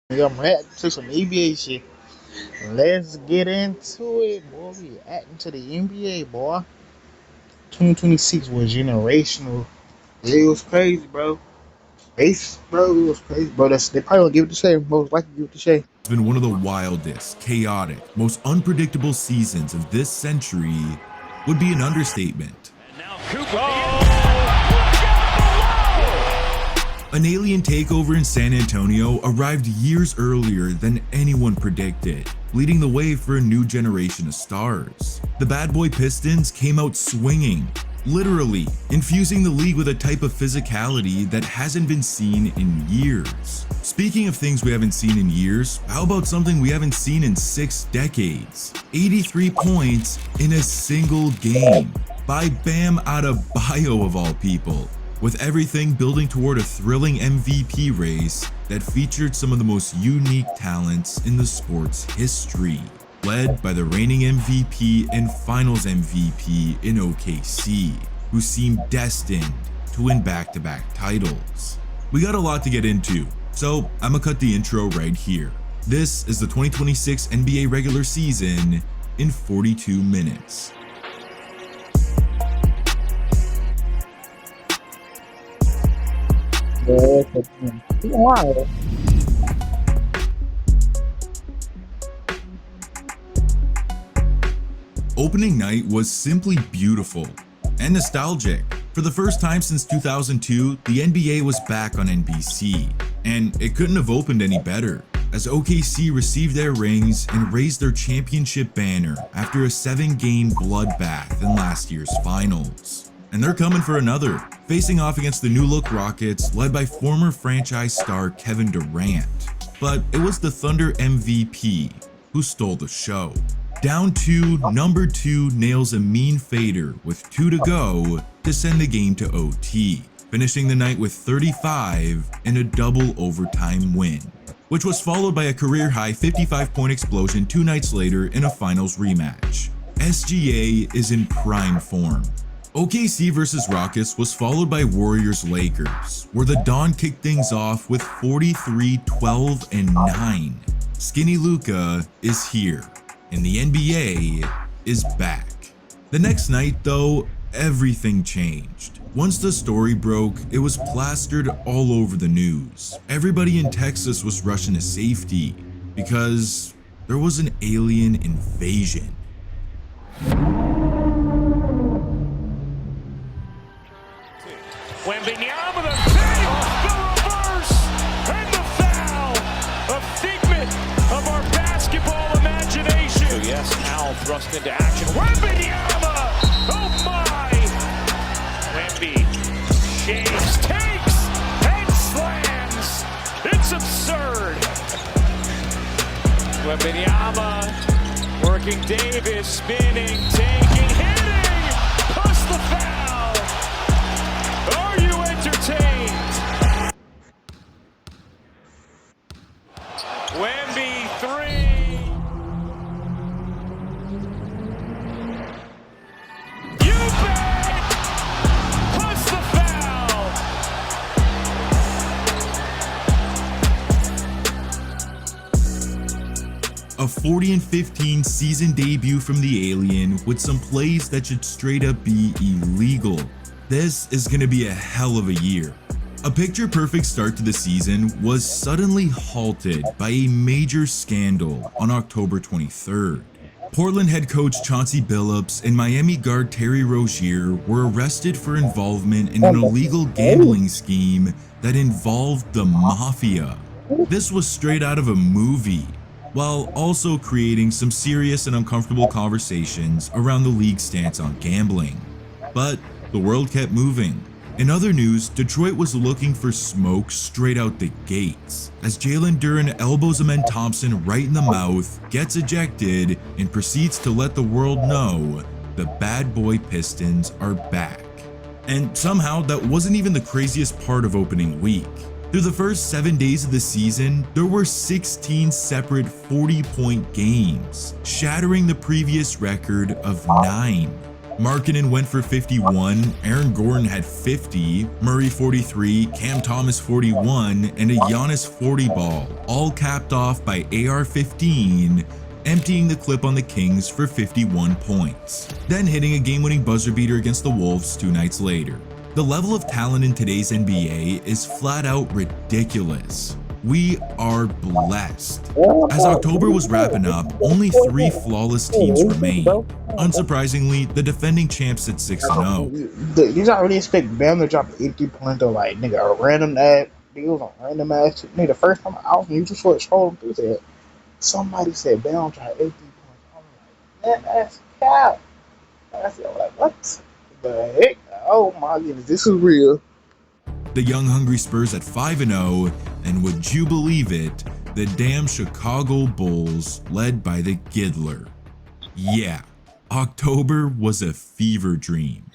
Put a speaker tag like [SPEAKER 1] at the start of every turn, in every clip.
[SPEAKER 1] I'm ready to some NBA shit. Let's get into it, boy. We acting to the NBA, boy. 2026 was generational. It was crazy, bro. Ace, bro, it was crazy, bro. They probably gonna give it to Shea. Most likely give it to Shea.
[SPEAKER 2] It's been one of the wildest, chaotic, most unpredictable seasons of this century would be an understatement.
[SPEAKER 3] And now Cooper.
[SPEAKER 2] An alien takeover in San Antonio arrived years earlier than anyone predicted, leading the way for a new generation of stars. The bad boy Pistons came out swinging, literally infusing the league with a type of physicality that hasn't been seen in years. Speaking of things we haven't seen in years, how about something we haven't seen in 6 decades? 83 points in a single game by Bam Adebayo of all people, with everything building toward a thrilling MVP race that featured some of the most unique talents in the sport's history, led by the reigning MVP and Finals MVP in OKC, who seemed destined to win back-to-back titles. We got a lot to get into, so I'ma cut the intro right here. This is the 2026 NBA regular season in 42 minutes.
[SPEAKER 1] Wow.
[SPEAKER 2] Opening night was simply beautiful and nostalgic. For the first time since 2002, the NBA was back on NBC, and it couldn't have opened any better, as OKC received their rings and raised their championship banner after a 7-game bloodbath in last year's finals. And they're coming for another, facing off against the new-look Rockets led by former franchise star Kevin Durant. But it was the Thunder MVP who stole the show. Down 2, number 2 nails a mean fader with 2 to go to send the game to OT, finishing the night with 35 and a double overtime win, which was followed by a career-high 55-point explosion 2 nights later in a finals rematch. SGA is in prime form. OKC vs Rockets was followed by Warriors-Lakers, where the Dawn kicked things off with 43, 12, and 9. Skinny Luka is here, and the NBA is back. The next night though, everything changed. Once the story broke, it was plastered all over the news. Everybody in Texas was rushing to safety because there was an alien invasion.
[SPEAKER 3] Wembanyama, the save, the reverse, and the foul. A figment of our basketball imagination. So yes, Al thrust into action. Wembanyama, oh my. Wemby shaves, takes, and slams. It's absurd. Wembanyama working Davis, spinning, taking, hitting, plus the foul. Are you entertained? Wemby 3. You bet! Plus the foul.
[SPEAKER 2] A 40-15 season debut from the alien with some plays that should straight up be illegal. This is going to be a hell of a year. A picture-perfect start to the season was suddenly halted by a major scandal on October 23rd. Portland head coach Chauncey Billups and Miami guard Terry Rozier were arrested for involvement in an illegal gambling scheme that involved the mafia. This was straight out of a movie, while also creating some serious and uncomfortable conversations around the league's stance on gambling. But the world kept moving. In other news, Detroit was looking for smoke straight out the gates, as Jalen Duren elbows Amen Thompson right in the mouth, gets ejected, and proceeds to let the world know the bad boy Pistons are back. And somehow that wasn't even the craziest part of opening week. Through the first 7 days of the season, there were 16 separate 40-point games, shattering the previous record of 9. Markkanen went for 51, Aaron Gordon had 50, Murray 43, Cam Thomas 41, and a Giannis 40 ball, all capped off by AR-15, emptying the clip on the Kings for 51 points, then hitting a game-winning buzzer beater against the Wolves 2 nights later. The level of talent in today's NBA is flat out ridiculous. We are blessed. As October was wrapping up, only 3 flawless teams remained. Unsurprisingly, the defending champs at 6-0.
[SPEAKER 1] You not really expect Bam to drop 80 points or like nigga a random ad. Nigga was on random ass. Nigga, the first time I was you just saw it scrolling through that. Somebody said Bam dropped 80 points. I'm like, man, that's cap. I said, I'm like, what the heck? Oh my goodness, this is real.
[SPEAKER 2] The young hungry Spurs at 5-0, and would you believe it, the damn Chicago Bulls led by the Giddler. Yeah, October was a fever dream.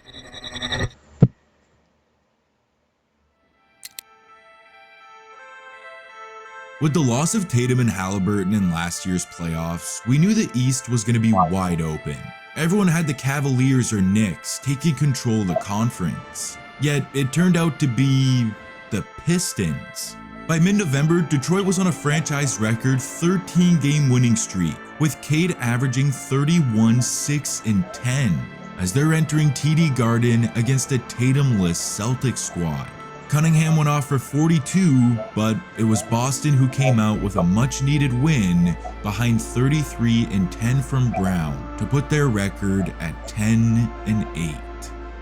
[SPEAKER 2] With the loss of Tatum and Halliburton in last year's playoffs, we knew the East was going to be wide open. Everyone had the Cavaliers or Knicks taking control of the conference. Yet it turned out to be the Pistons. By mid-November, Detroit was on a franchise record 13-game winning streak, with Cade averaging 31, 6, and 10, as they're entering TD Garden against a Tatum-less Celtics squad. Cunningham went off for 42, but it was Boston who came out with a much-needed win behind 33 and 10 from Brown to put their record at 10 and 8.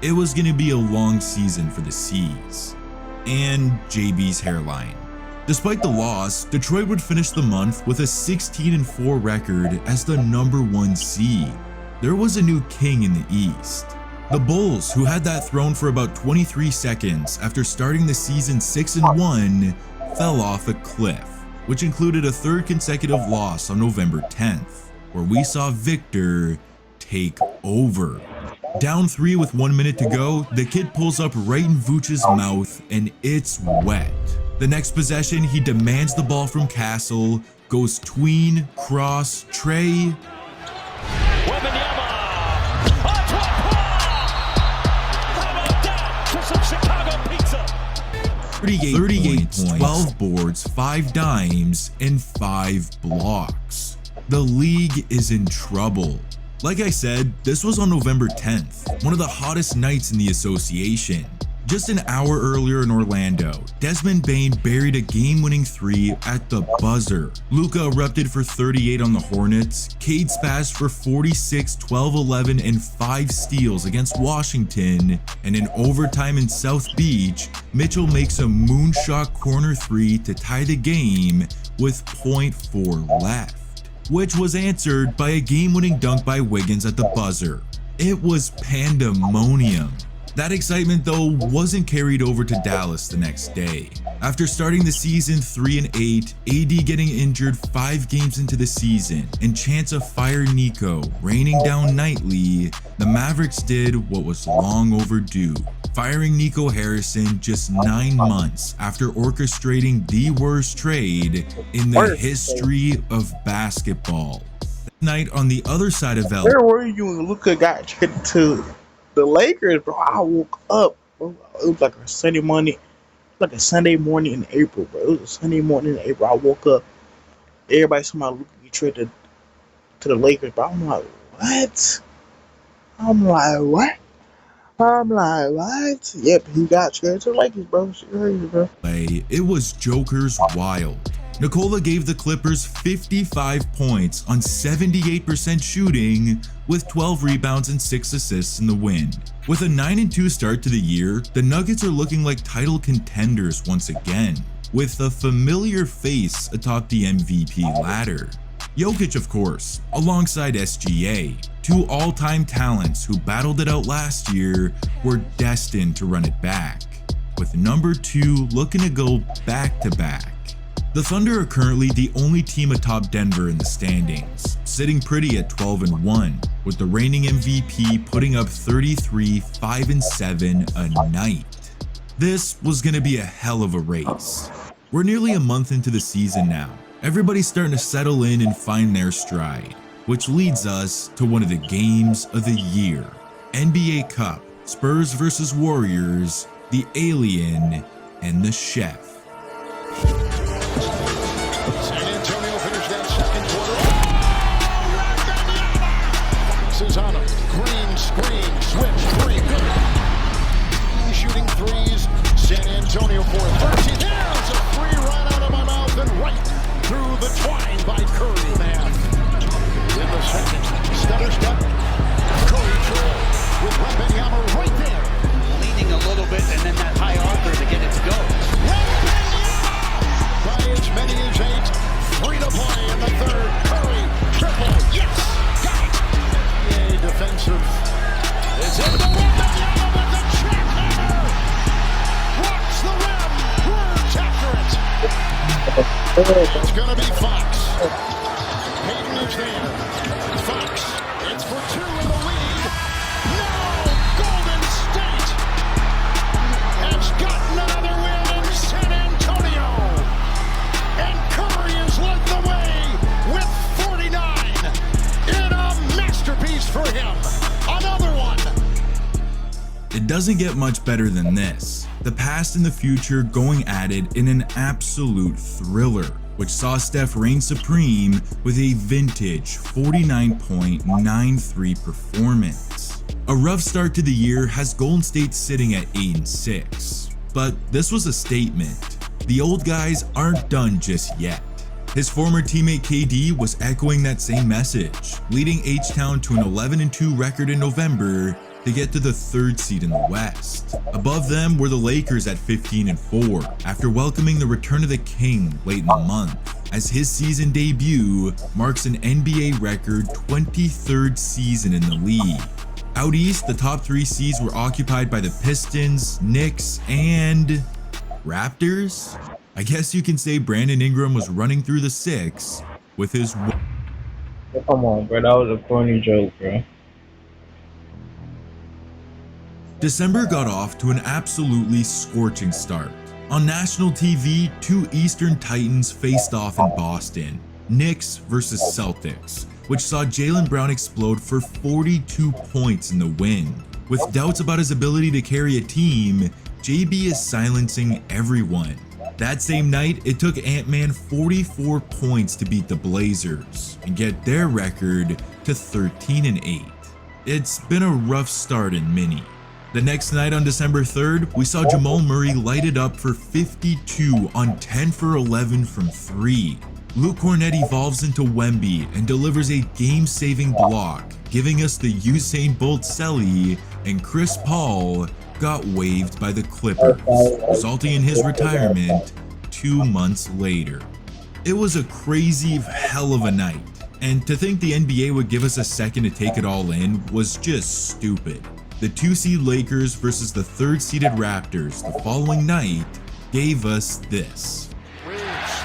[SPEAKER 2] It was going to be a long season for the C's and JB's hairline. Despite the loss, Detroit would finish the month with a 16-4 record as the #1 seed. There was a new king in the East. The Bulls, who had that throne for about 23 seconds after starting the season 6-1, fell off a cliff, which included a 3rd consecutive loss on November 10th, where we saw Victor take over. Down 3 with 1 minute to go, the kid pulls up right in Vooch's mouth and it's wet. The next possession, he demands the ball from Castle, goes tween, cross, Trey. 38 points, 12 boards, 5 dimes, and 5 blocks. The league is in trouble. Like I said, this was on November 10th, one of the hottest nights in the association. Just an hour earlier in Orlando, Desmond Bane buried a game-winning 3 at the buzzer. Luka erupted for 38 on the Hornets, Cade spazzed for 46, 12, 11, and 5 steals against Washington, and in overtime in South Beach, Mitchell makes a moonshot corner 3 to tie the game with .4 left, which was answered by a game-winning dunk by Wiggins at the buzzer. It was pandemonium. That excitement though wasn't carried over to Dallas the next day. After starting the season 3-8, AD getting injured 5 games into the season, and chance of Fire Nico raining down nightly, the Mavericks did what was long overdue, firing Nico Harrison just 9 months after orchestrating the worst trade in the history of basketball. That night on the other side of LA.
[SPEAKER 1] Where were you when Luka got traded to the Lakers, bro? I woke up, bro. It was like a Sunday morning, in April, bro. It was a Sunday morning in April. I woke up, everybody saw my Luka get traded to the Lakers, bro. I'm like, what? Yep, he got traded to the Lakers, bro. Shit crazy, bro.
[SPEAKER 2] It was Joker's wild. Nikola gave the Clippers 55 points on 78% shooting with 12 rebounds and 6 assists in the win. With a 9-2 start to the year, the Nuggets are looking like title contenders once again, with a familiar face atop the MVP ladder. Jokic, of course, alongside SGA, 2 all-time talents who battled it out last year, were destined to run it back, with number 2 looking to go back-to-back. The Thunder are currently the only team atop Denver in the standings, sitting pretty at 12-1, with the reigning MVP putting up 33, 5 and 7 a night. This was going to be a hell of a race. We're nearly a month into the season now. Everybody's starting to settle in and find their stride, which leads us to one of the games of the year. NBA Cup, Spurs vs. Warriors, the Alien, and the Chef.
[SPEAKER 4] San Antonio finished that second quarter. Oh, Susanna, green screen, switch, three, good. Shooting threes, San Antonio for 13. There's a three right out of my mouth and right through the twine by Curry. Man, in the second, stutter step, Curry trail with Wembanyama right there.
[SPEAKER 5] Leaning a little bit and then that high archer to get it to go.
[SPEAKER 4] By as many as 8, 3 to play in the third. Curry, triple, yes, got it. Yay, defensive. Is it the Wembanyama with the jackhammer? Rocks the rim, works after it. It's gonna be Fox. Hayden is there. Fox, it's for 2 in the lead. No, Golden State has gotten another win in San Antonio. And Curry has led the way with 49 in a masterpiece for him. Another one.
[SPEAKER 2] It doesn't get much better than this. The past and the future going at it in an absolute thriller, which saw Steph reign supreme with a vintage 49.93 performance. A rough start to the year has Golden State sitting at 8-6, but this was a statement. The old guys aren't done just yet. His former teammate KD was echoing that same message, leading H-Town to an 11-2 record in November to get to the 3rd seed in the West. Above them were the Lakers at 15-4 after welcoming the return of the King late in the month, as his season debut marks an NBA record 23rd season in the league. Out east, the top 3 seeds were occupied by the Pistons, Knicks, and Raptors? I guess you can say Brandon Ingram was running through the 6 with his...
[SPEAKER 1] Come on, bro. That was a corny joke, bro.
[SPEAKER 2] December got off to an absolutely scorching start. On national TV, 2 Eastern Titans faced off in Boston, Knicks versus Celtics, which saw Jaylen Brown explode for 42 points in the win. With doubts about his ability to carry a team, JB is silencing everyone. That same night, it took Ant-Man 44 points to beat the Blazers and get their record to 13-8. It's been a rough start in Mini. The next night on December 3rd, we saw Jamal Murray light it up for 52 on 10 for 11 from 3. Luke Kornet evolves into Wemby and delivers a game-saving block, giving us the Usain Bolt Selly, and Chris Paul got waived by the Clippers, resulting in his retirement 2 months later. It was a crazy hell of a night, and to think the NBA would give us a second to take it all in was just stupid. The 2-seed Lakers versus the 3rd-seeded Raptors the following night gave us this.
[SPEAKER 4] Reeves,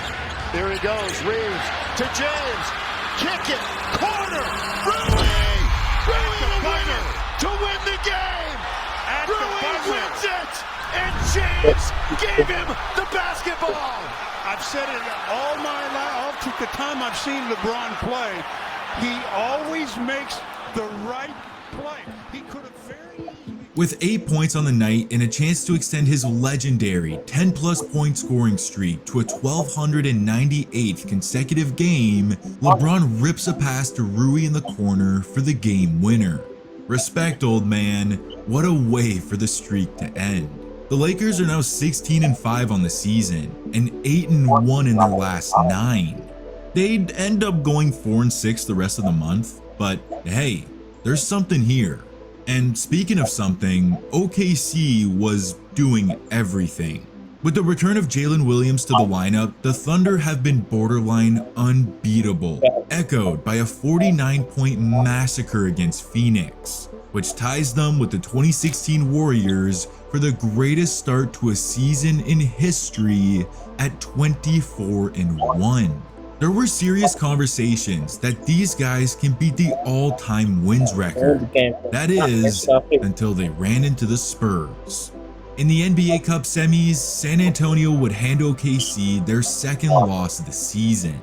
[SPEAKER 4] there he goes, Reeves to James, kick it, corner, Rui the winner to win the game, Rui wins it, and James gave him the basketball.
[SPEAKER 6] I've said it all the time I've seen LeBron play, he always makes the right play. He could have very easily...
[SPEAKER 2] With 8 points on the night and a chance to extend his legendary 10-plus point scoring streak to a 1,298th consecutive game, LeBron rips a pass to Rui in the corner for the game winner. Respect, old man. What a way for the streak to end. The Lakers are now 16-5 on the season and 8-1 in their last 9. They'd end up going 4-6 the rest of the month, but hey, there's something here. And speaking of something, OKC was doing everything. With the return of Jalen Williams to the lineup, the Thunder have been borderline unbeatable, echoed by a 49-point massacre against Phoenix, which ties them with the 2016 Warriors for the greatest start to a season in history at 24-1. There were serious conversations that these guys can beat the all-time wins record. That is, until they ran into the Spurs. In the NBA Cup semis, San Antonio would hand OKC their second loss of the season,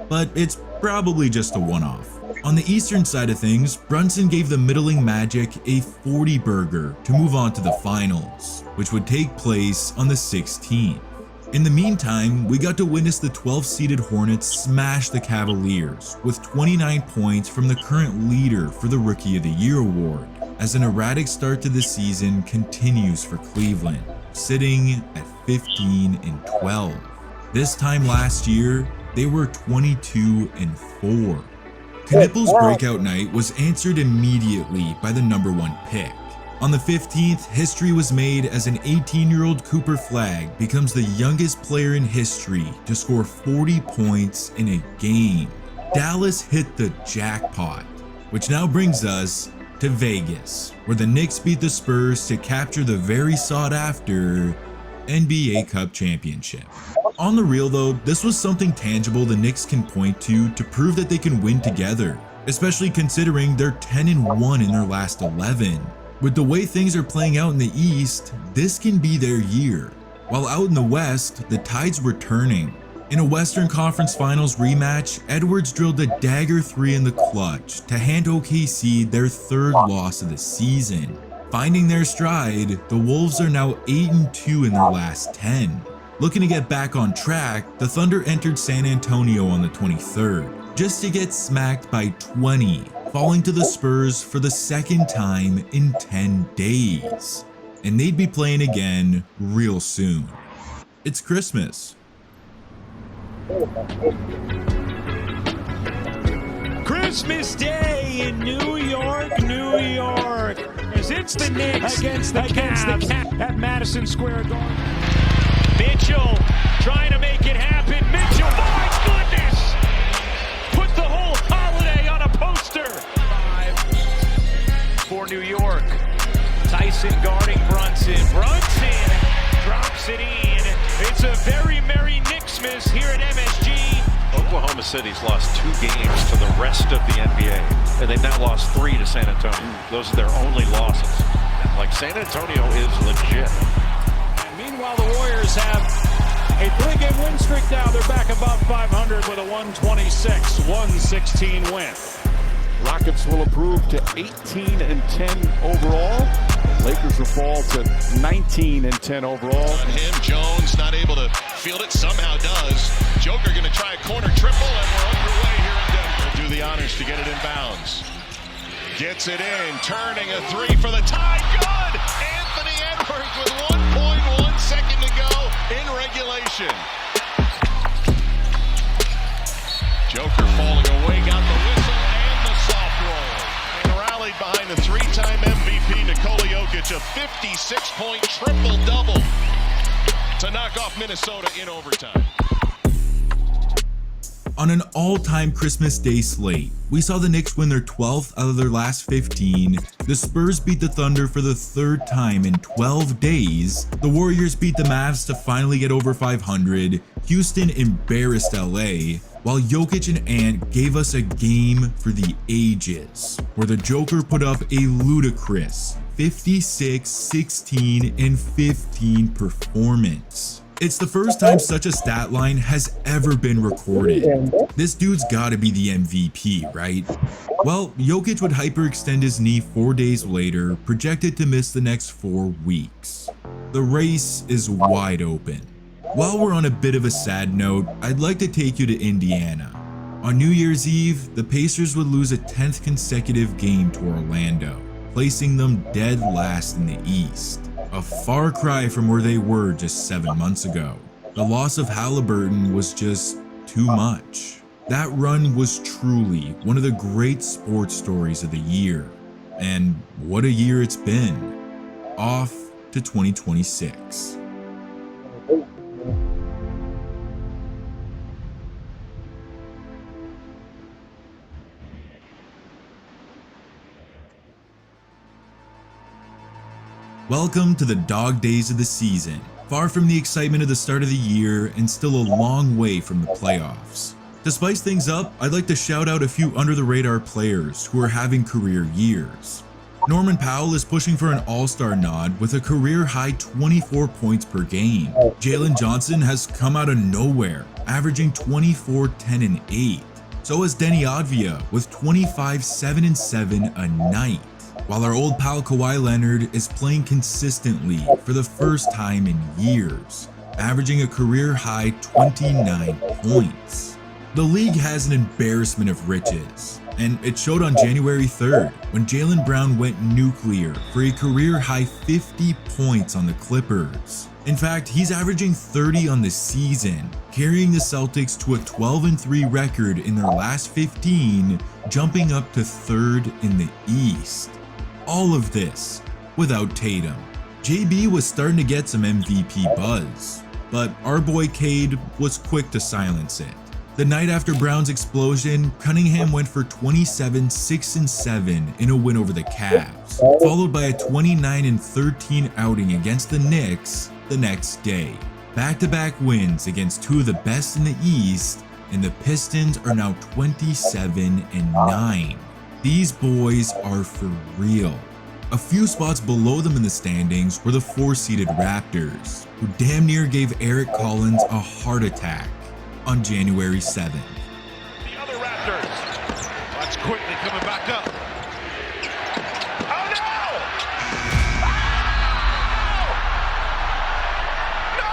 [SPEAKER 2] but it's probably just a one-off. On the Eastern side of things, Brunson gave the middling Magic a 40 burger to move on to the finals, which would take place on the 16th. In the meantime, we got to witness the 12th-seeded Hornets smash the Cavaliers with 29 points from the current leader for the Rookie of the Year award, as an erratic start to the season continues for Cleveland, sitting at 15-12. This time last year, they were 22-4. Knipple's breakout night was answered immediately by the #1 pick. On the 15th, history was made as an 18-year-old Cooper Flagg becomes the youngest player in history to score 40 points in a game. Dallas hit the jackpot, which now brings us to Vegas, where the Knicks beat the Spurs to capture the very sought-after NBA Cup championship. On the real though, this was something tangible the Knicks can point to prove that they can win together, especially considering they're 10-1 in their last 11. With the way things are playing out in the East, this can be their year. While out in the West, the tides were turning. In a Western Conference Finals rematch, Edwards drilled a dagger 3 in the clutch to hand OKC their 3rd loss of the season. Finding their stride, the Wolves are now 8-2 in their last 10. Looking to get back on track, the Thunder entered San Antonio on the 23rd, just to get smacked by 20, falling to the Spurs for the 2nd time in 10 days. And they'd be playing again real soon. It's Christmas.
[SPEAKER 3] Christmas Day in New York, New York, as it's the Knicks against the Cavs at Madison Square Garden. Mitchell trying to make it happen. Mitchell, my goodness! Put the whole holiday on a poster. 5 for New York. Tyson guarding Brunson. Brunson drops it in. It's a very merry Knicksmas here at MSG.
[SPEAKER 7] Oklahoma City's lost 2 games to the rest of the NBA, and they've now lost 3 to San Antonio. Those are their only losses. Like, San Antonio is legit.
[SPEAKER 3] Meanwhile, the Warriors have a 3-game win streak now. They're back above 500 with a 126-116 win.
[SPEAKER 6] Rockets will improve to 18-10 overall. The Lakers will fall to 19-10 overall.
[SPEAKER 4] On him, Jones not able to field it, somehow does. Joker going to try a corner triple, and we're underway here in Denver. Do the honors to get it in bounds. Gets it in, turning a 3 for the tie. Good! Anthony Edwards with 1.1 second to go in regulation. Joker falling away, got the whistle and the soft roll. And rallied behind the 3-time MVP Nikola Jokic, a 56-point triple-double to knock off Minnesota in overtime.
[SPEAKER 2] On an all-time Christmas Day slate, we saw the Knicks win their 12th out of their last 15, the Spurs beat the Thunder for the 3rd time in 12 days, the Warriors beat the Mavs to finally get over 500, Houston embarrassed LA, while Jokic and Ant gave us a game for the ages, where the Joker put up a ludicrous 56, 16, and 15 performance. It's the first time such a stat line has ever been recorded. This dude's gotta be the MVP, right? Well, Jokic would hyperextend his knee 4 days later, projected to miss the next 4 weeks. The race is wide open. While we're on a bit of a sad note, I'd like to take you to Indiana. On New Year's Eve, the Pacers would lose a 10th consecutive game to Orlando, placing them dead last in the East. A far cry from where they were just 7 months ago. The loss of Halliburton was just too much. That run was truly one of the great sports stories of the year. And what a year it's been. Off to 2026. Welcome to the dog days of the season, far from the excitement of the start of the year and still a long way from the playoffs. To spice things up, I'd like to shout out a few under-the-radar players who are having career years. Norman Powell is pushing for an all-star nod with a career-high 24 points per game. Jalen Johnson has come out of nowhere, averaging 24, 10, and 8. So is Denny Advia with 25, 7 and 7 a night. While our old pal Kawhi Leonard is playing consistently for the first time in years, averaging a career high 29 points. The league has an embarrassment of riches, and it showed on January 3rd when Jaylen Brown went nuclear for a career high 50 points on the Clippers. In fact, he's averaging 30 on the season, carrying the Celtics to a 12-3 record in their last 15, jumping up to 3rd in the East. All of this without Tatum. JB was starting to get some MVP buzz, but our boy Cade was quick to silence it. The night after Brown's explosion, Cunningham went for 27, 6 and 7 in a win over the Cavs, followed by a 29-13 outing against the Knicks the next day. Back-to-back wins against two of the best in the East, and the Pistons are now 27-9. These boys are for real. A few spots below them in the standings were the 4-seeded Raptors, who damn near gave Eric Collins a heart attack on January 7th.
[SPEAKER 3] The other Raptors. That's quickly coming back up. Oh no! Oh! No!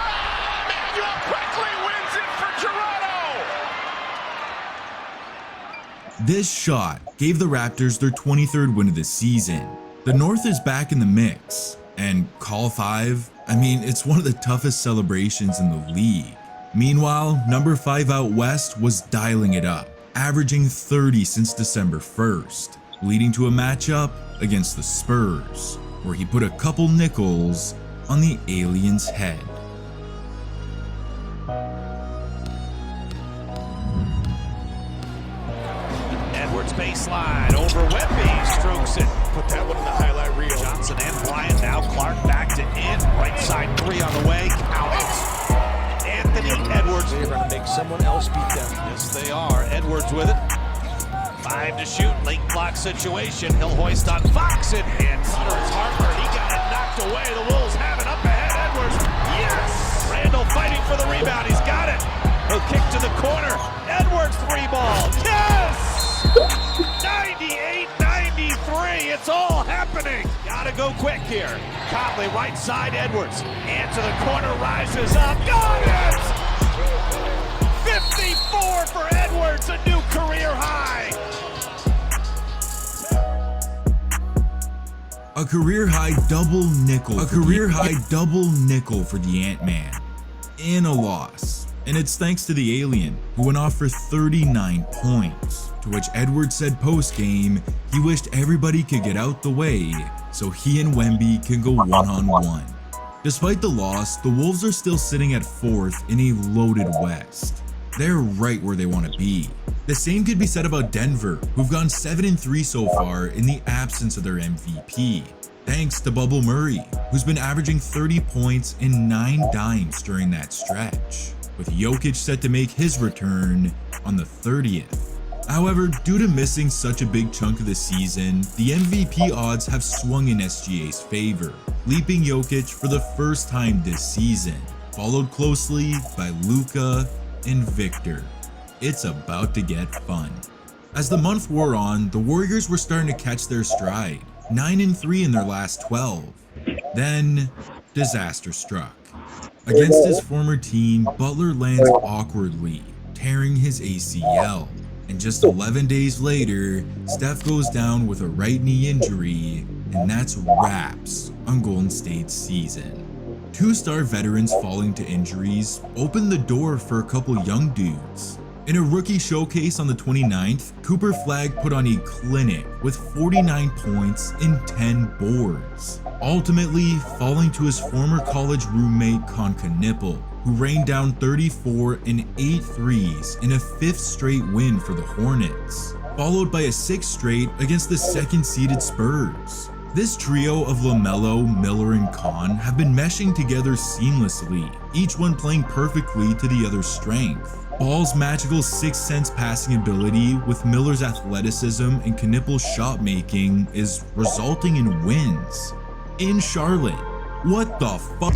[SPEAKER 3] Manuel quickly wins it for Toronto!
[SPEAKER 2] This shot gave the Raptors their 23rd win of the season. The North is back in the mix, and Call 5, I mean, it's one of the toughest celebrations in the league. Meanwhile, number 5 out west was dialing it up, averaging 30 since December 1st, leading to a matchup against the Spurs, where he put a couple nickels on the alien's head.
[SPEAKER 5] Edwards baseline over Wemby, strokes it.
[SPEAKER 3] Put that one in the highlight reel.
[SPEAKER 5] Johnson and Bryant, now Clark back to in. Right side three on the way. Out. Anthony Edwards.
[SPEAKER 3] They're going to make someone else beat them.
[SPEAKER 5] Yes, they are. Edwards with it. 5 to shoot. Late block situation. He'll hoist on Fox and Connors Harper. He got it knocked away. The Wolves have it up ahead. Edwards. Yes. Randall fighting for the rebound. He's got it. He'll kick to the corner. Edwards 3-ball. Yes. 98-93. It's all happening. Gotta go quick here. Conley right side. Edwards. And to the corner. Rises up. Got it. 54 for Edwards. A new career high.
[SPEAKER 2] A career high double nickel. A career high double nickel for the Ant-Man. In a loss. And it's thanks to the alien, who went off for 39 points, to which Edwards said post-game he wished everybody could get out the way so he and Wemby can go one-on-one. Despite the loss, the Wolves are still sitting at 4th in a loaded West. They're right where they want to be. The same could be said about Denver, who've gone 7-3 so far in the absence of their MVP, thanks to Bubble Murray, who's been averaging 30 points and 9 dimes during that stretch, with Jokic set to make his return on the 30th. However, due to missing such a big chunk of the season, the MVP odds have swung in SGA's favor, leaping Jokic for the first time this season, followed closely by Luka and Victor. It's about to get fun. As the month wore on, the Warriors were starting to catch their stride, 9-3 in their last 12. Then, disaster struck. Against his former team, Butler lands awkwardly, tearing his ACL. And just 11 days later, Steph goes down with a right knee injury, and that's wraps on Golden State's season. 2-star veterans falling to injuries opened the door for a couple young dudes. In a rookie showcase on the 29th, Cooper Flagg put on a clinic with 49 points and 10 boards, ultimately falling to his former college roommate Konka Nipple, who rained down 34 and 8 threes in a 5th straight win for the Hornets, followed by a 6th straight against the 2nd-seeded Spurs. This trio of LaMelo, Miller, and Khan have been meshing together seamlessly, each one playing perfectly to the other's strength. Ball's magical 6th sense passing ability with Miller's athleticism and Knipple's shot making is resulting in wins. In Charlotte, what the fuck?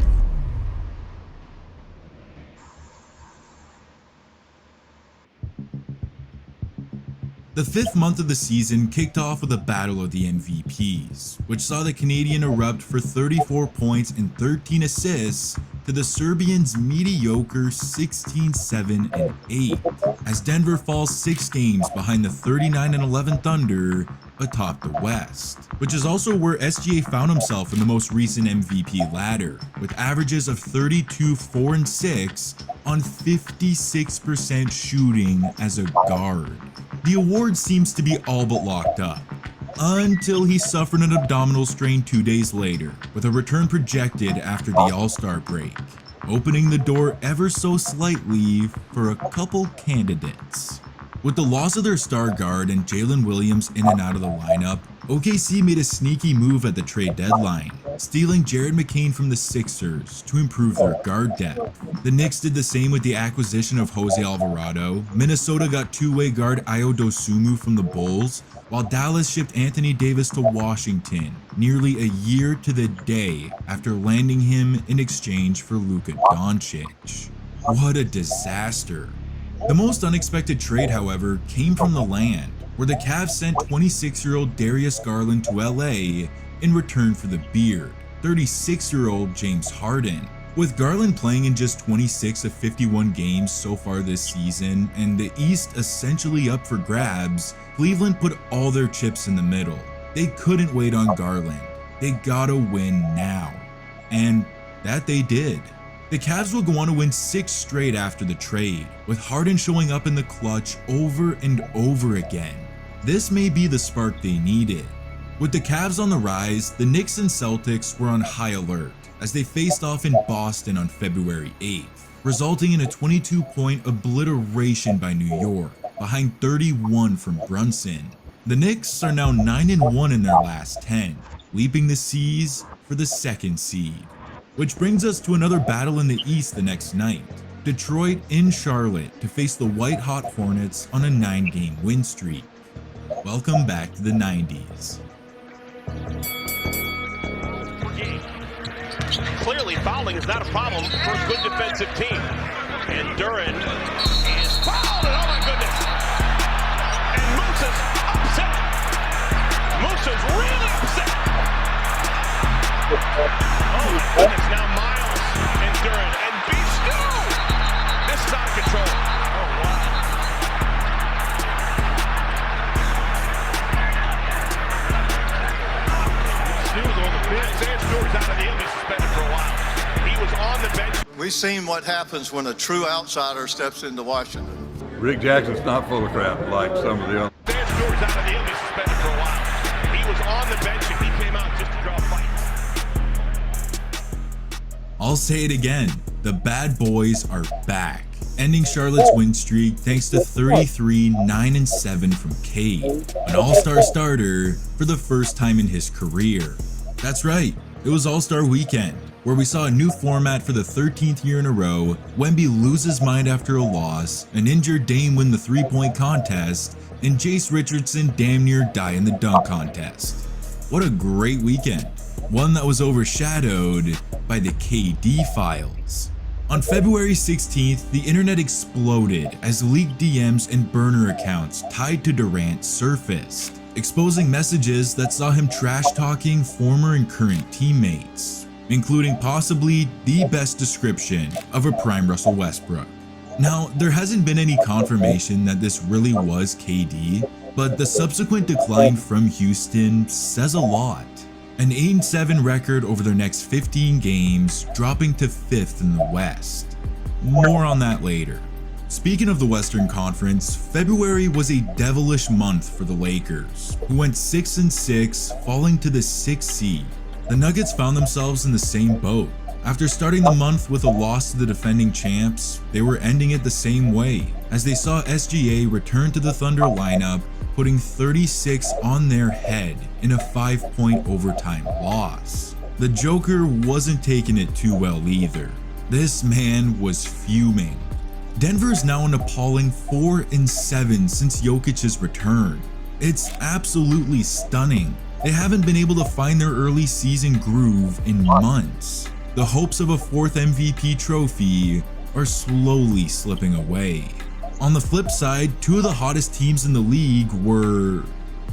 [SPEAKER 2] The fifth month of the season kicked off with a battle of the MVPs, which saw the Canadian erupt for 34 points and 13 assists to the Serbians' mediocre 16-7-8, as Denver falls 6 games behind the 39-11 Thunder atop the West, which is also where SGA found himself in the most recent MVP ladder, with averages of 32, 4, and 6 on 56% shooting as a guard. The award seems to be all but locked up, until he suffered an abdominal strain 2 days later, with a return projected after the All-Star break, opening the door ever so slightly for a couple candidates. With the loss of their star guard and Jalen Williams in and out of the lineup, OKC made a sneaky move at the trade deadline, stealing Jared McCain from the Sixers to improve their guard depth. The Knicks did the same with the acquisition of Jose Alvarado. Minnesota got two-way guard Ayo Dosunmu from the Bulls, while Dallas shipped Anthony Davis to Washington nearly a year to the day after landing him in exchange for Luka Doncic. What a disaster. The most unexpected trade, however, came from the land, where the Cavs sent 26-year-old Darius Garland to LA in return for the beard, 36-year-old James Harden. With Garland playing in just 26 of 51 games so far this season and the East essentially up for grabs, Cleveland put all their chips in the middle. They couldn't wait on Garland. They gotta win now. And that they did. The Cavs will go on to win 6 straight after the trade, with Harden showing up in the clutch over and over again. This may be the spark they needed. With the Cavs on the rise, the Knicks and Celtics were on high alert as they faced off in Boston on February 8th, resulting in a 22-point obliteration by New York, behind 31 from Brunson. The Knicks are now 9-1 in their last 10, leaping the seas for the 2nd seed. Which brings us to another battle in the East the next night. Detroit in Charlotte to face the white-hot Hornets on a 9-game win streak. Welcome back to the 90s.
[SPEAKER 5] Clearly, fouling is not a problem for a good defensive team. And Duren is fouled, and oh my goodness. And Musa's upset. Musa's really upset. Oh my goodness, now Miles and Duren and Beastu. This is out of control. Oh wow. Beastu was on the bench. Isaiah Stewart's out of the NBA, suspended for a while. He was on the bench.
[SPEAKER 8] We've seen what happens when a true outsider steps into Washington.
[SPEAKER 9] Rick Jackson's not full of crap like some of the other.
[SPEAKER 5] Isaiah Stewart's out of the NBA, suspended for a while. He was on the bench and he came out just to draw a fight.
[SPEAKER 2] I'll say it again, the bad boys are back, ending Charlotte's win streak thanks to 33, 9, and 7 from Cade, an all-star starter for the first time in his career. That's right, it was All-Star Weekend, where we saw a new format for the 13th year in a row, Wemby lose his mind after a loss, an injured Dame win the three-point contest, and Jace Richardson damn near die in the dunk contest. What a great weekend, one that was overshadowed by the KD files. On February 16th, the internet exploded as leaked DMs and burner accounts tied to Durant surfaced, exposing messages that saw him trash-talking former and current teammates, including possibly the best description of a prime Russell Westbrook. Now, there hasn't been any confirmation that this really was KD, but the subsequent decline from Houston says a lot. An 8-7 record over their next 15 games, dropping to 5th in the West. More on that later. Speaking of the Western Conference, February was a devilish month for the Lakers, who went 6-6, falling to the 6th seed. The Nuggets found themselves in the same boat. After starting the month with a loss to the defending champs, they were ending it the same way, as they saw SGA return to the Thunder lineup, putting 36 on their head in a 5-point overtime loss. The Joker wasn't taking it too well either. This man was fuming. Denver's now an appalling 4-7 since Jokic's return. It's absolutely stunning. They haven't been able to find their early season groove in months. The hopes of a 4th MVP trophy are slowly slipping away. On the flip side, two of the hottest teams in the league were,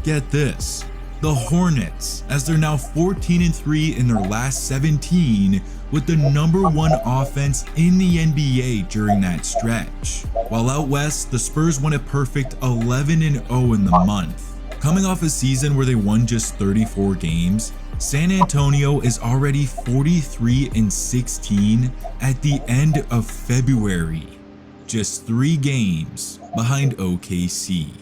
[SPEAKER 2] get this, the Hornets, as they're now 14-3 in their last 17 with the #1 offense in the NBA during that stretch. While out west, the Spurs went a perfect 11-0 in the month. Coming off a season where they won just 34 games, San Antonio is already 43-16 at the end of February, just 3 games behind OKC.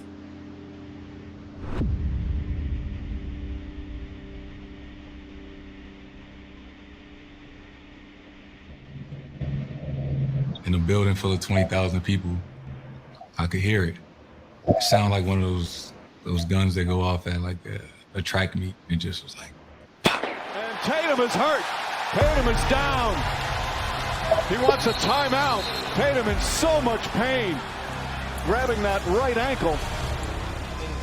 [SPEAKER 10] In a building full of 20,000 people, I could hear it. It sounded like one of those guns that go off at like a track meet. It just was like,
[SPEAKER 3] And Tatum is hurt. Tatum is down. He wants a timeout. Tatum in so much pain, grabbing that right ankle.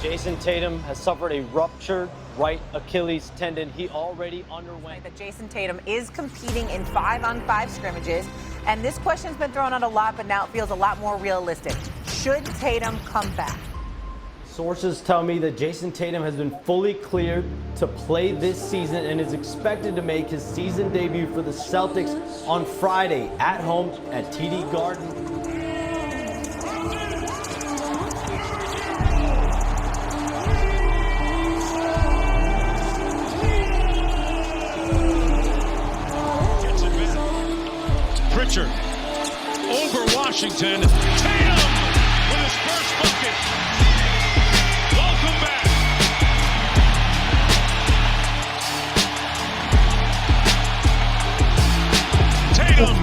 [SPEAKER 11] Jason Tatum has suffered a ruptured right Achilles tendon. He already underwent.
[SPEAKER 12] That Jason Tatum is competing in 5-on-5 scrimmages, and this question's been thrown out a lot, but now it feels a lot more realistic. Should Tatum come back?
[SPEAKER 11] Sources tell me that Jason Tatum has been fully cleared to play this season and is expected to make his season debut for the Celtics on Friday at home at TD Garden.
[SPEAKER 3] Pritchard over Washington. Tatum with his first bucket. Welcome back. Tatum.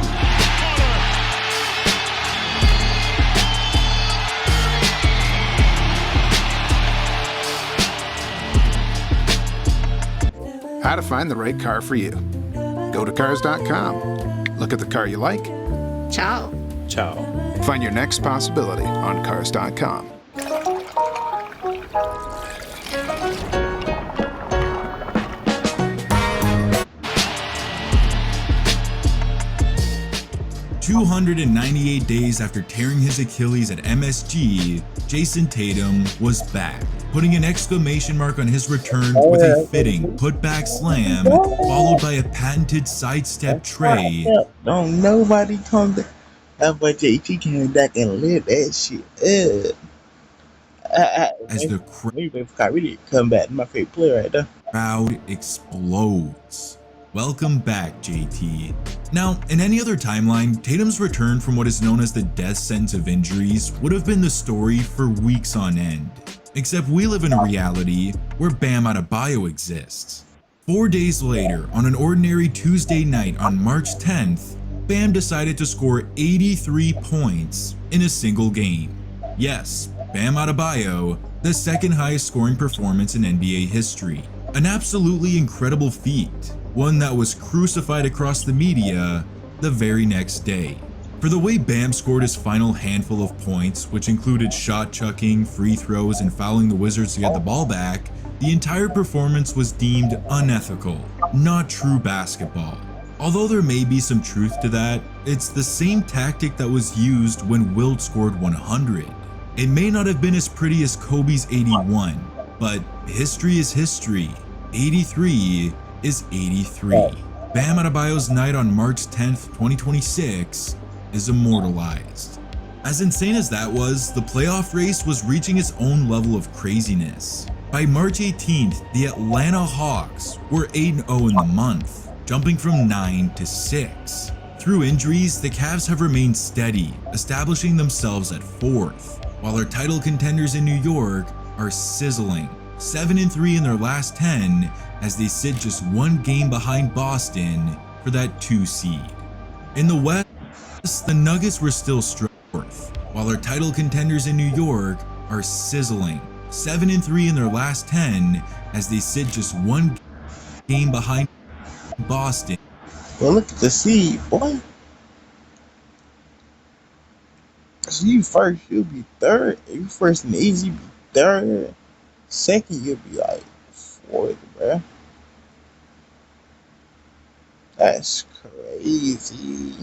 [SPEAKER 13] How to find the right car for you. Go to Cars.com. Look at the car you like.
[SPEAKER 14] Ciao.
[SPEAKER 13] Ciao. Find your next possibility on Cars.com.
[SPEAKER 2] "298 days after tearing his Achilles at MSG, Jason Tatum was back, putting an exclamation mark on his return with a fitting putback slam, followed by a patented sidestep tray.
[SPEAKER 1] Don't nobody come to but JT came back and lit that shit up.
[SPEAKER 2] As the
[SPEAKER 1] really come back, my favorite player right there.
[SPEAKER 2] Crowd explodes. Welcome back, JT. Now, in any other timeline, Tatum's return from what is known as the death sentence of injuries would have been the story for weeks on end. Except we live in a reality where Bam Adebayo exists. 4 days later, on an ordinary Tuesday night on March 10th, Bam decided to score 83 points in a single game. Yes, Bam Adebayo, the second highest scoring performance in NBA history. An absolutely incredible feat, one that was crucified across the media the very next day. For the way Bam scored his final handful of points, which included shot chucking, free throws, and fouling the Wizards to get the ball back, the entire performance was deemed unethical, not true basketball. Although there may be some truth to that, it's the same tactic that was used when Wilt scored 100. It may not have been as pretty as Kobe's 81, but history is history. 83 is 83. Bam Adebayo's night on March 10th, 2026 is immortalized. As insane as that was, the playoff race was reaching its own level of craziness. By March 18th, the Atlanta Hawks were 8-0 in the month, jumping from 9 to 6. Through injuries, the Cavs have remained steady, establishing themselves at 4th, while our title contenders in New York are sizzling, 7-3 in their last 10 as they sit just 1 game behind Boston for that 2 seed. In the West, the Nuggets were still fourth, while our title contenders in New York are sizzling, 7-3 in their last 10 as they sit just 1 game behind Boston.
[SPEAKER 1] Well, look at the seed, boy. So you first, you'll be third. If you first in the East, you'll be third. Second, you'll be like fourth, bro. That's crazy.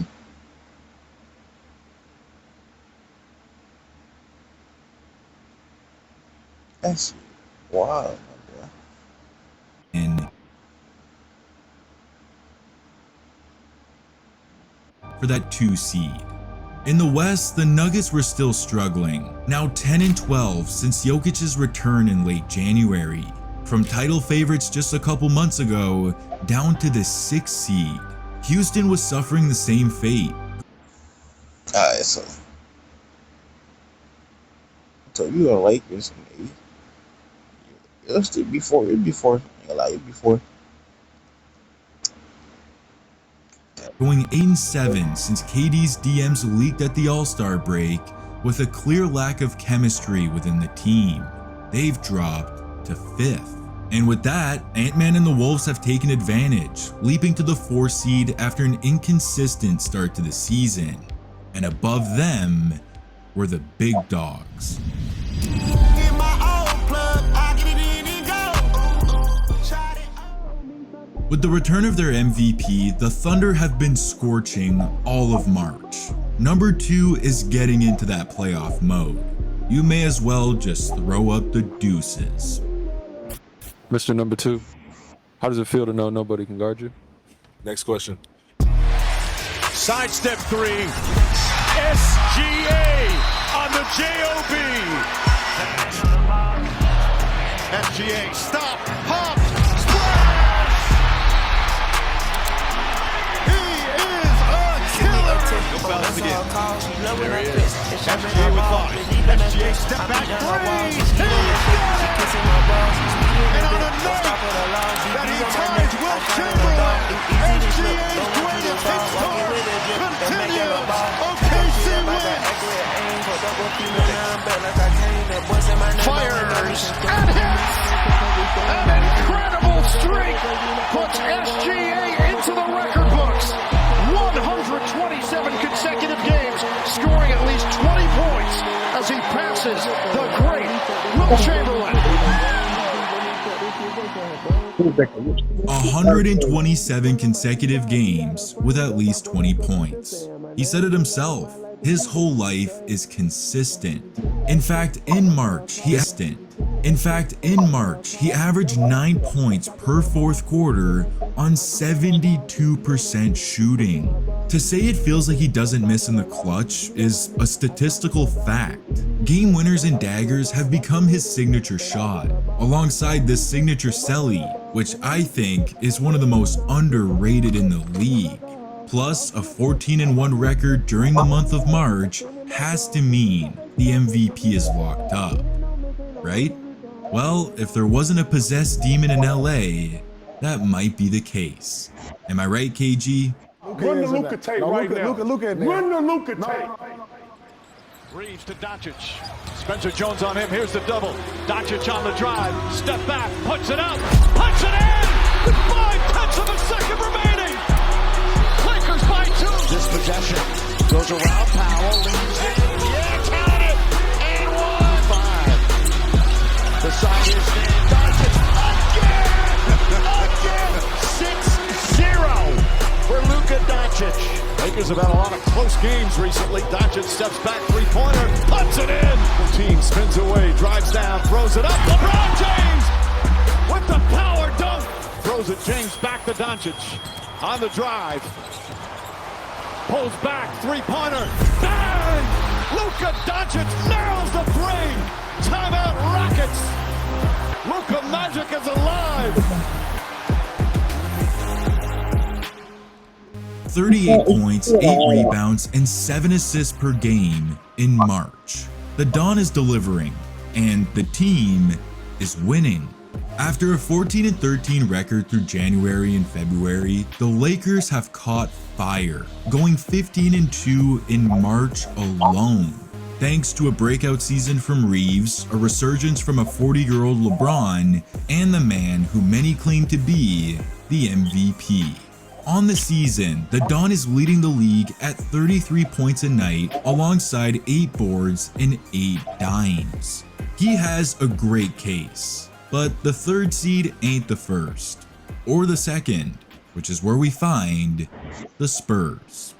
[SPEAKER 1] That's wild, my boy.
[SPEAKER 2] And for that 2 seed. In the West, the Nuggets were still struggling, now 10-12 since Jokic's return in late January. From title favorites just a couple months ago, down to the 6th seed. Houston was suffering the same fate.
[SPEAKER 1] Alright, so you a Lakers, it's before,
[SPEAKER 2] Going 8-7 since KD's DMs leaked at the All-Star break with a clear lack of chemistry within the team. They've dropped to 5th. And with that, Ant-Man and the Wolves have taken advantage, leaping to the 4th seed after an inconsistent start to the season. And above them were the big dogs. With the return of their MVP, the Thunder have been scorching all of March. Number 2 is getting into that playoff mode. You may as well just throw up the deuces.
[SPEAKER 14] Mr. Number 2, how does it feel to know nobody can guard you?
[SPEAKER 15] Next question.
[SPEAKER 3] Sidestep 3. SGA on the JOB.
[SPEAKER 4] SGA, stop, pop,
[SPEAKER 5] Fellas again. There he is.
[SPEAKER 4] SGA with 5. SGA step back 3. And on a night that he ties Will Chamberlain, SGA's greatest hit score continues. OKC wins. Fires and hits. An incredible streak puts SGA into the record books. 127 consecutive games, scoring at least 20 points as he passes the great Will Chamberlain.
[SPEAKER 2] 127 consecutive games with at least 20 points. He said it himself. His whole life is consistent. In fact, in March, he averaged 9 points per 4th quarter on 72% shooting. To say it feels like he doesn't miss in the clutch is a statistical fact. Game winners and daggers have become his signature shot, alongside this signature celly, which I think is one of the most underrated in the league. Plus, a 14-1 record during the month of March has to mean the MVP is locked up, right? Well, if there wasn't a possessed demon in LA, that might be the case. Am I right, KG?
[SPEAKER 3] Run the Luka tape right now. Run the Luka tape.
[SPEAKER 5] Reeves to Doncic. Spencer Jones on him. Here's the double. Doncic on the drive. Step back. Puts it up. Puts it in. With 5/10 of a second remaining. Lakers by 2.
[SPEAKER 4] This possession goes around Powell. Leaves it. Yeah, count it. And 1. 5. The side is there. Doncic again. 6-0 for Luka Doncic.
[SPEAKER 5] Lakers have had a lot of close games recently. Doncic steps back, 3-pointer, puts it in. The team spins away, drives down, throws it up. LeBron James with the power dunk. Throws it, James back to Doncic on the drive. Pulls back, 3-pointer, bang! Luka Doncic nails the three. Timeout Rockets. Luka Magic is alive.
[SPEAKER 2] 38 points, 8 rebounds, and 7 assists per game in March. The Don is delivering, and the team is winning. After a 14-13 record through January and February, the Lakers have caught fire, going 15-2 in March alone. Thanks to a breakout season from Reeves, a resurgence from a 40-year-old LeBron, and the man who many claim to be the MVP. On the season, the Don is leading the league at 33 points a night alongside 8 boards and 8 dimes. He has a great case, but the 3rd seed ain't the 1st, or the 2nd, which is where we find the Spurs.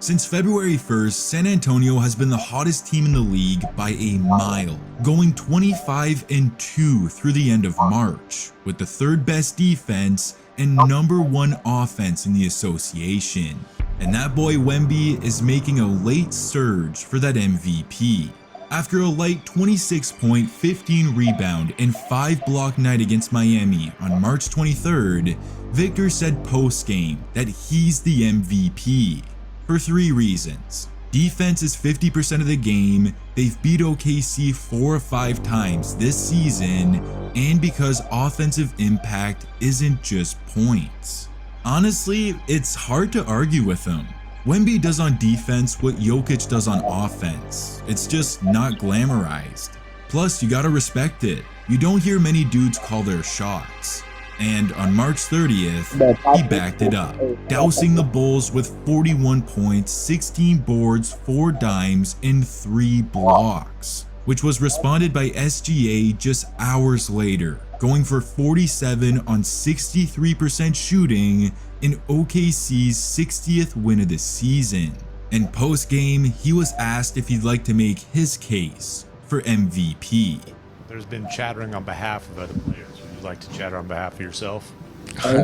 [SPEAKER 2] Since February 1st, San Antonio has been the hottest team in the league by a mile, going 25-2 through the end of March, with the third best defense and #1 offense in the association. And that boy Wemby is making a late surge for that MVP. After a light 26-point, 15 rebound, and 5 block night against Miami on March 23rd, Victor said post-game that he's the MVP. For 3 reasons. Defense is 50% of the game, they've beat OKC 4 or 5 times this season, and because offensive impact isn't just points. Honestly, it's hard to argue with him. Wemby does on defense what Jokic does on offense. It's just not glamorized. Plus, you gotta respect it. You don't hear many dudes call their shots. And on March 30th, he backed it up, dousing the Bulls with 41 points, 16 boards, 4 dimes, and 3 blocks, which was responded by SGA just hours later, going for 47 on 63% shooting in OKC's 60th win of the season. And post-game, he was asked if he'd like to make his case for MVP.
[SPEAKER 15] There's been chattering on behalf of other players. Would you like to chatter on behalf of yourself?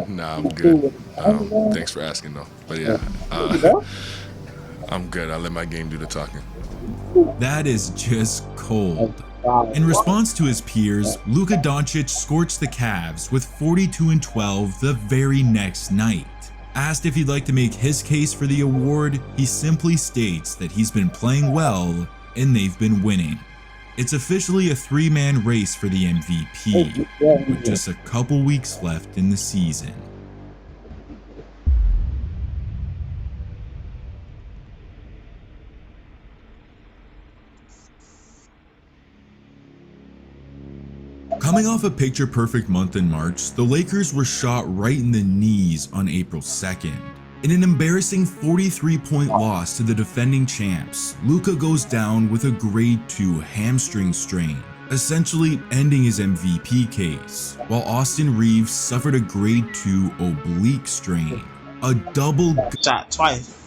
[SPEAKER 16] Nah, I'm good. Thanks for asking, though. But yeah, I'm good. I'll let my game do the talking.
[SPEAKER 2] That is just cold. In response to his peers, Luka Doncic scorched the Cavs with 42-12 the very next night. Asked if he'd like to make his case for the award, he simply states that he's been playing well and they've been winning. It's officially a 3-man race for the MVP, with just a couple weeks left in the season. Coming off a picture-perfect month in March, the Lakers were shot right in the knees on April 2nd. In an embarrassing 43-point loss to the defending champs, Luka goes down with a grade 2 hamstring strain, essentially ending his MVP case, while Austin Reeves suffered a grade 2 oblique strain, a double
[SPEAKER 1] shot twice,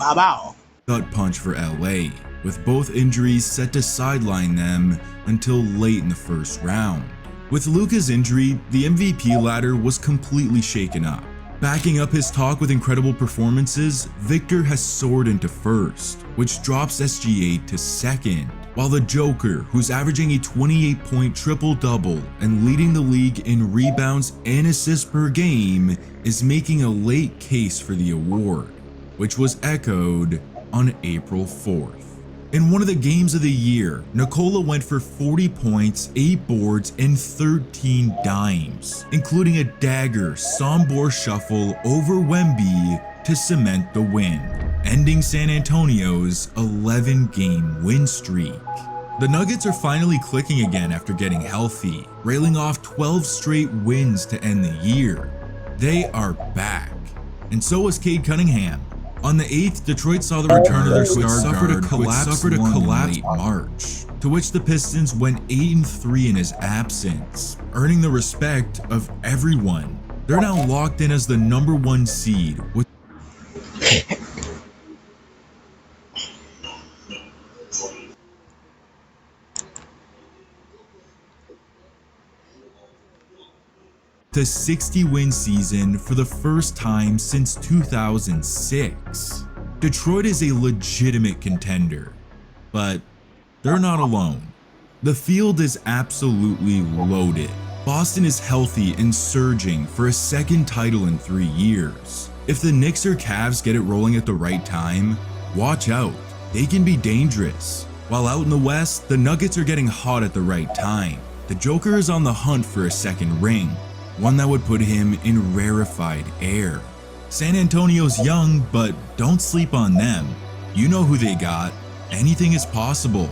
[SPEAKER 2] gut punch for LA, with both injuries set to sideline them until late in the first round. With Luka's injury, the MVP ladder was completely shaken up. Backing up his talk with incredible performances, Victor has soared into first, which drops SGA to second, while the Joker, who's averaging a 28-point triple-double and leading the league in rebounds and assists per game, is making a late case for the award, which was echoed on April 4th. In one of the games of the year, Nikola went for 40 points, 8 boards, and 13 dimes, including a dagger Sombor shuffle over Wemby to cement the win, ending San Antonio's 11-game win streak. The Nuggets are finally clicking again after getting healthy, railing off 12 straight wins to end the year. They are back, and so is Cade Cunningham. On the 8th, Detroit saw the return of their star guard, which suffered a collapse in March, to which the Pistons went 8-3 in his absence, earning the respect of everyone. They're now locked in as the #1 seed with to 60-win season for the first time since 2006. Detroit is a legitimate contender, but they're not alone. The field is absolutely loaded. Boston is healthy and surging for a second title in 3 years. If the Knicks or Cavs get it rolling at the right time, watch out, they can be dangerous. While out in the West, the Nuggets are getting hot at the right time. The Joker is on the hunt for a second ring, one that would put him in rarefied air. San Antonio's young, but don't sleep on them. You know who they got. Anything is possible.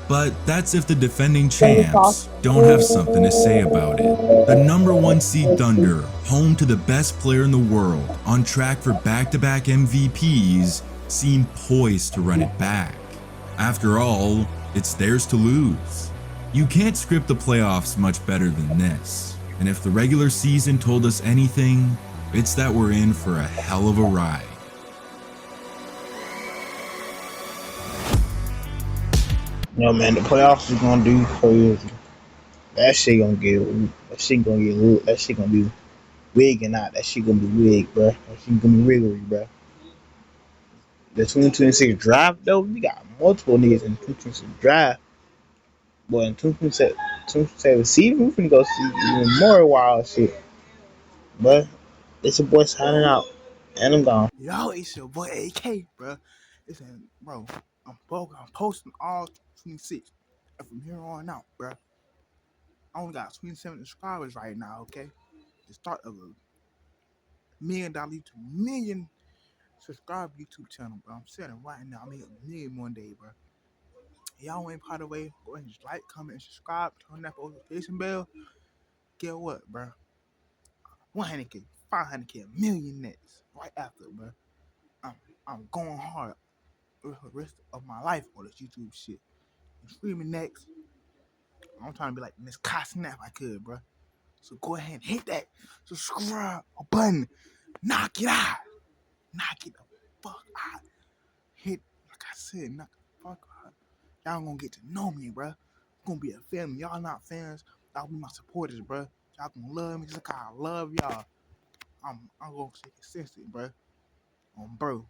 [SPEAKER 2] But that's if the defending champs don't have something to say about it. The #1 seed Thunder, home to the best player in the world, on track for back-to-back MVPs, seem poised to run it back. After all, it's theirs to lose. You can't script the playoffs much better than this. And if the regular season told us anything, it's that we're in for a hell of a ride.
[SPEAKER 1] You know, man, the playoffs is gonna do crazy. That shit gonna get that shit gonna be wigging out. That shit gonna be wig, bro. That shit gonna be wiggery, bro. The 2026 draft though, we got multiple niggas in 2026 draft. But in 2027 season, we finna go see even more wild shit. But it's your boy signing out, and I'm gone.
[SPEAKER 17] Yo, it's your boy AK, bro. Listen, bro, I'm posting all 26. And from here on out, bro, I only got 27 subscribers right now, okay? The start of a $1 million YouTube, million subscribe YouTube channel, bro. I'm saying it right now. I mean, $1 million one day, bro. Y'all ain't part of the way. Go ahead and just like, comment, and subscribe. Turn that notification bell. Get what, bro? 100K, 500K, $1 million next. Right after, bro. I'm going hard the rest of my life on this YouTube shit. I'm streaming next. I'm trying to be like Miss Carson if I could, bro. So go ahead and hit that subscribe button. Knock it out. Knock it the fuck out. Hit, like I said, knock the fuck out. Y'all gonna get to know me, bro. Gonna be a family. Y'all not fans. Y'all be my supporters, bro. Y'all gonna love me just like I love y'all. I'm gonna stay consistent, bro. Bro.